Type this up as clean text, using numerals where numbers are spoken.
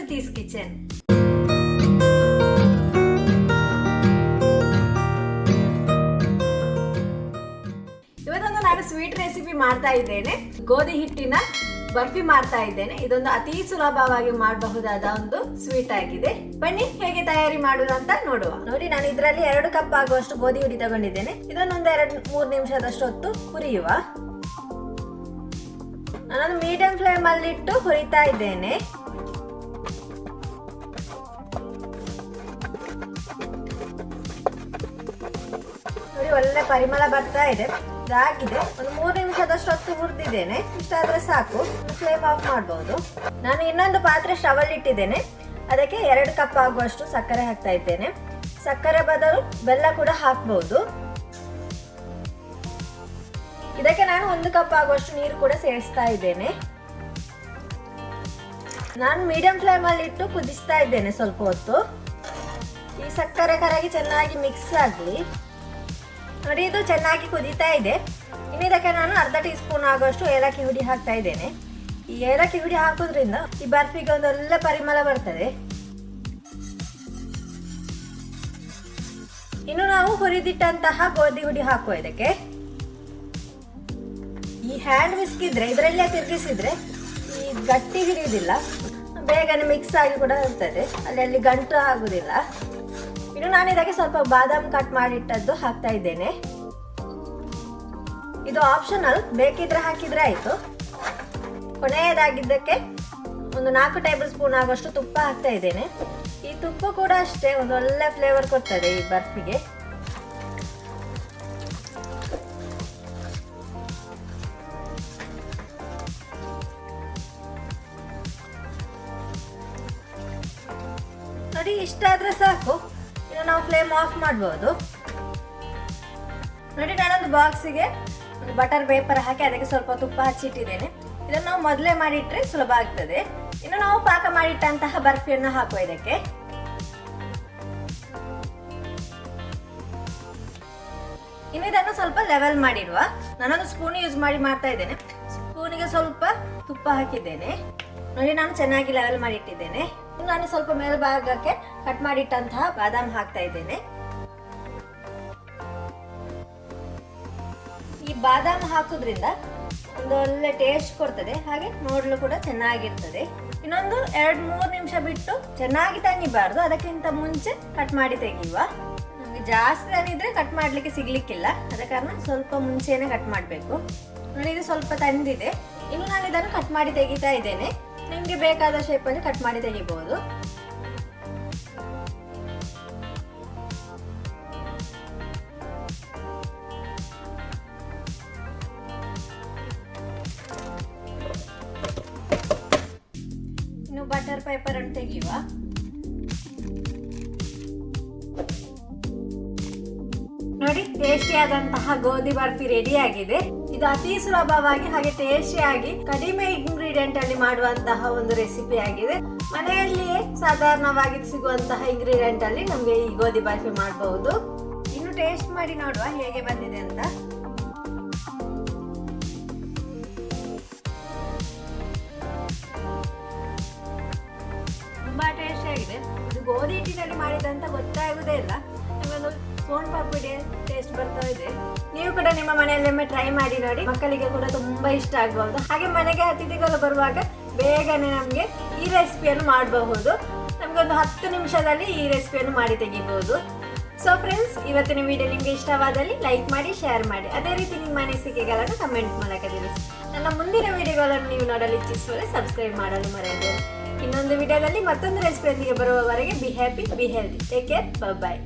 Shruti's kitchen. ಇವತ್ತೊಂದು ನಾನು sweet recipe ಮಾಡ್ತಾ ಇದ್ದೇನೆ. ಗೋಧಿ ಹಿಟ್ಟಿನ ಬರ್ಫಿ ಮಾಡ್ತಾ ಇದ್ದೇನೆ. ಇದೊಂದು ಅತಿ ಸುಲಭವಾಗಿ ಮಾಡಬಹುದಾದ ಒಂದು ಸ್ವೀಟ್ ಆಗಿದೆ. ಬನ್ನಿ ಹೇಗೆ ತಯಾರಿ ಮಾಡುವುದು ಅಂತ ನೋಡುವ. ನೋಡಿ, ನಾನು ಇದರಲ್ಲಿ 2 ಕಪ್ ಆಗುವಷ್ಟು ಗೋಧಿ ಹುಡಿ ತಗೊಂಡಿದ್ದೇನೆ. ಇದನ್ನೊಂದು 2-3 ನಿಮಿಷದಷ್ಟು ಹೊತ್ತು ಹುರಿಯುವ. ನಾನೊಂದು ಮೀಡಿಯಂ ಫ್ಲೇಮ್ ಅಲ್ಲಿ ಇಟ್ಟು ಹುರಿತಾ ಇದ್ದೇನೆ. ನೋಡಿ, ಒಳ್ಳೆ ಪರಿಮಳ ಬರ್ತಾ ಇದೆ. ಇದಾಗಿದೆ. ಒಂದು 3 ನಿಮಿಷದಷ್ಟು ಹೊತ್ತು ಹುರಿದಿದ್ದೇನೆ. ಇಷ್ಟಾದ್ರೆ ಸಾಕು. ಫ್ಲೇಮ್ ಆಫ್ ಮಾಡಬಹುದು. ನಾನು ಇನ್ನೊಂದು ಪಾತ್ರೆ ಸ್ಟವ್ ಅಲ್ಲಿ ಇಟ್ಟಿದ್ದೇನೆ. ಅದಕ್ಕೆ 2 ಕಪ್ ಆಗುವಷ್ಟು ಸಕ್ಕರೆ ಹಾಕ್ತಾ ಇದ್ದೇನೆ. ಸಕ್ಕರೆ ಬದಲು ಬೆಲ್ಲ ಕೂಡ ಹಾಕಬಹುದು. ಇದಕ್ಕೆ ನಾನು 1 ಕಪ್ ಆಗುವಷ್ಟು ನೀರು ಕೂಡ ಸೇರಿಸ್ತಾ ಇದ್ದೇನೆ. ನಾನು ಮೀಡಿಯಂ ಫ್ಲೇಮ್ ಅಲ್ಲಿ ಇಟ್ಟು ಕುದಿಸ್ತಾ ಇದ್ದೇನೆ ಸ್ವಲ್ಪ ಹೊತ್ತು. ಈ ಸಕ್ಕರೆ ಕರಗಿ ಚೆನ್ನಾಗಿ ಮಿಕ್ಸ್ ಆಗಲಿ. ನೋಡಿ, ಇದು ಚೆನ್ನಾಗಿ ಕುದೀತಾ ಇದೆ. ಇನ್ನು ಇದಕ್ಕೆ ನಾನು ಅರ್ಧ ಟೀ ಸ್ಪೂನ್ ಆಗುವಷ್ಟು ಏಲಕ್ಕಿ ಹುಡಿ ಹಾಕ್ತಾ ಇದ್ದೇನೆ. ಈ ಏಲಕ್ಕಿ ಹುಡಿ ಹಾಕೋದ್ರಿಂದ ಈ ಬರ್ಫಿಗೆ ಒಂದು ಒಳ್ಳೆ ಪರಿಮಳ ಬರ್ತದೆ. ಇನ್ನು ನಾವು ಹುರಿದಿಟ್ಟಂತಹ ಗೋಧಿ ಹುಡಿ ಹಾಕುವ ಇದಕ್ಕೆ. ಈ ಹ್ಯಾಂಡ್ ವಿಸ್ಕ್ ಇದ್ರೆ ಇದರಲ್ಲೇ ತಿರುಗಿಸಿದ್ರೆ ಈ ಗಟ್ಟಿ ಹಿಡಿಯುವುದಿಲ್ಲ, ಬೇಗನೆ ಮಿಕ್ಸ್ ಆಗಿ ಕೂಡ ಇರ್ತದೆ, ಅಲ್ಲಿ ಗಂಟು ಆಗುದಿಲ್ಲ. ಇನ್ನು ನಾನು ಇದಕ್ಕೆ ಸ್ವಲ್ಪ ಬಾದಾಮ್ ಕಟ್ ಮಾಡಿಟ್ಟದ್ದು ಹಾಕ್ತಾ ಇದ್ದೇನೆ. ಇದು ಆಪ್ಷನಲ್, ಬೇಕಿದ್ರೆ ಹಾಕಿದ್ರೆ ಆಯ್ತು. ಕೊನೆಯದಾಗಿದ್ದಕ್ಕೆ ಒಂದು 4 ಟೇಬಲ್ ಸ್ಪೂನ್ ಆಗುವಷ್ಟು ತುಪ್ಪ ಹಾಕ್ತಾ ಇದ್ದೇನೆ. ಈ ತುಪ್ಪ ಕೂಡ ಅಷ್ಟೇ ಒಂದು ಒಳ್ಳೆ ಫ್ಲೇವರ್ ಕೊಡ್ತದೆ ಈ ಬರ್ಫಿಗೆ. ನೋಡಿ, ಇಷ್ಟಾದ್ರೆ ಸಾಕು. ಇನ್ನು ನಾವು ಫ್ಲೇಮ್ ಆಫ್ ಮಾಡಬಹುದು. ನೋಡಿ, ನಾನೊಂದು ಬಾಕ್ಸಿಗೆ ಬಟರ್ ಪೇಪರ್ ಹಾಕಿ ಅದಕ್ಕೆ ಸ್ವಲ್ಪ ತುಪ್ಪ ಹಚ್ಚಿಟ್ಟಿದ್ದೇನೆ. ಇದನ್ನು ನಾವು ಮೊದಲೇ ಮಾಡಿಟ್ರೆ ಸುಲಭ ಆಗ್ತದೆ. ಇನ್ನು ನಾವು ಪಾಕ ಮಾಡಿಟ್ಟಂತಹ ಬರ್ಫಿಯನ್ನು ಹಾಕುವ ಇದಕ್ಕೆ. ಇನ್ನು ಇದನ್ನು ಸ್ವಲ್ಪ ಲೆವೆಲ್ ಮಾಡಿಡುವ. ನಾನೊಂದು ಸ್ಪೂನ್ ಯೂಸ್ ಮಾಡಿ ಮಾಡ್ತಾ ಇದ್ದೇನೆ. ಸ್ಪೂನಿಗೆ ಸ್ವಲ್ಪ ತುಪ್ಪ ಹಾಕಿದ್ದೇನೆ. ನೋಡಿ, ನಾನು ಚೆನ್ನಾಗಿ ಲೆವೆಲ್ ಮಾಡಿ ಇಟ್ಟಿದ್ದೇನೆ. ನಾನು ಸ್ವಲ್ಪ ಮೇಲ್ಭಾಗಕ್ಕೆ ಕಟ್ ಮಾಡಿಟ್ಟಂತಹ ಬಾದಾಮ್ ಹಾಕ್ತಾ ಇದ್ದೇನೆ. ಈ ಬಾದಾಮ್ ಹಾಕೋದ್ರಿಂದ ಒಂದು ಒಳ್ಳೆ ಟೇಸ್ಟ್ ಕೊಡ್ತದೆ, ಹಾಗೆ ನೋಡಲು ಕೂಡ ಚೆನ್ನಾಗಿರ್ತದೆ. ಇನ್ನೊಂದು 2-3 ನಿಮಿಷ ಬಿಟ್ಟು ಚೆನ್ನಾಗಿ ತಣಿಬಾರ್ದು, ಅದಕ್ಕಿಂತ ಮುಂಚೆ ಕಟ್ ಮಾಡಿ ತೆಗೆಯುವ. ನಮಗೆ ಜಾಸ್ತಿ ತಣಿದ್ರೆ ಕಟ್ ಮಾಡ್ಲಿಕ್ಕೆ ಸಿಗ್ಲಿಕ್ಕಿಲ್ಲ, ಅದ ಕಾರಣ ಸ್ವಲ್ಪ ಮುಂಚೆನೆ ಕಟ್ ಮಾಡಬೇಕು. ನೋಡಿ, ಇದು ಸ್ವಲ್ಪ ತಣಿದಿದೆ. ಇನ್ನು ನಾನು ಇದನ್ನು ಕಟ್ ಮಾಡಿ ತೆಗಿತಾ ಇದ್ದೇನೆ. ನಿಮ್ಗೆ ಬೇಕಾದ ಶೇಪಲ್ಲಿ ಕಟ್ ಮಾಡಿ ತೆಗಿಬಹುದು. ಇನ್ನು ಬಟರ್ ಪೇಪರ್ ಅನ್ನು ತೆಗೆಯುವ. ನೋಡಿ, ಟೇಸ್ಟಿಯಾದಂತಹ ಗೋಧಿ ಬರ್ಫಿ ರೆಡಿ ಆಗಿದೆ. ಇದು ಅತಿ ಸುಲಭವಾಗಿ ಹಾಗೆ ಟೇಸ್ಟಿಯಾಗಿ ಕಡಿಮೆ ಇಂಗ್ರೀಡಿಯೆಂಟ್ ಅಲ್ಲಿ ಮಾಡುವಂತಹ ಒಂದು ರೆಸಿಪಿ ಆಗಿದೆ. ಮನೆಯಲ್ಲಿಯೇ ಸಾಧಾರಣವಾಗಿ ಸಿಗುವಂತಹ ಇಂಗ್ರೀಡಿಯೆಂಟ್ ಅಲ್ಲಿ ನಮಗೆ ಈ ಗೋಧಿ ಬರ್ಫಿ ಮಾಡಬಹುದು. ಇನ್ನು ಟೇಸ್ಟ್ ಮಾಡಿ ನೋಡುವ ಹೇಗೆ ಬಂದಿದೆ ಅಂತ. ತುಂಬಾ ಟೇಸ್ಟಿ ಆಗಿದೆ. ಇದು ಗೋಧಿ ಹಿಟ್ಟಿನಲ್ಲಿ ಮಾಡಿದಂತ ಗೊತ್ತಾಗುವುದೇ ಇಲ್ಲ. ನಿಮ್ಮೊಂದು ಸೋನ್ ಪಾಪಡಿ ಟೇಸ್ಟ್ ಬರ್ತಾ ಇದೆ. ನೀವು ಕೂಡ ನಿಮ್ಮ ಮನೆಯಲ್ಲೊಮ್ಮೆ ಟ್ರೈ ಮಾಡಿ ನೋಡಿ. ಮಕ್ಕಳಿಗೆ ಕೂಡ ತುಂಬಾ ಇಷ್ಟ ಆಗಬಹುದು. ಹಾಗೆ ಮನೆಗೆ ಅತಿಥಿಗಳು ಬರುವಾಗ ಬೇಗನೆ ನಮಗೆ ಈ ರೆಸಿಪಿಯನ್ನು ಮಾಡಬಹುದು. ನಮಗೊಂದು 10 ನಿಮಿಷದಲ್ಲಿ ಈ ರೆಸಿಪಿಯನ್ನು ಮಾಡಿ ತೆಗಿಬಹುದು. ಸೊ ಫ್ರೆಂಡ್ಸ್, ಇವತ್ತಿನ ವಿಡಿಯೋ ನಿಮಗೆ ಇಷ್ಟವಾದಲ್ಲಿ ಲೈಕ್ ಮಾಡಿ, ಶೇರ್ ಮಾಡಿ. ಅದೇ ರೀತಿ ನಿಮ್ಮ ಅನಿಸಿಕೆಗಳನ್ನು ಕಮೆಂಟ್ ಮೂಲಕ ತಿಳಿಸಿ. ನನ್ನ ಮುಂದಿನ ವಿಡಿಯೋಗಳನ್ನು ನೀವು ನೋಡಲು ಇಚ್ಛಿಸುವರೆ ಸಬ್ಸ್ಕ್ರೈಬ್ ಮಾಡಲು ಮರೆಯಬೇಡಿ. ಇನ್ನೊಂದು ವಿಡಿಯೋದಲ್ಲಿ ಮತ್ತೊಂದು ರೆಸಿಪಿಯೊಂದಿಗೆ ಬರುವವರೆಗೆ be happy, be healthy. Take care, by.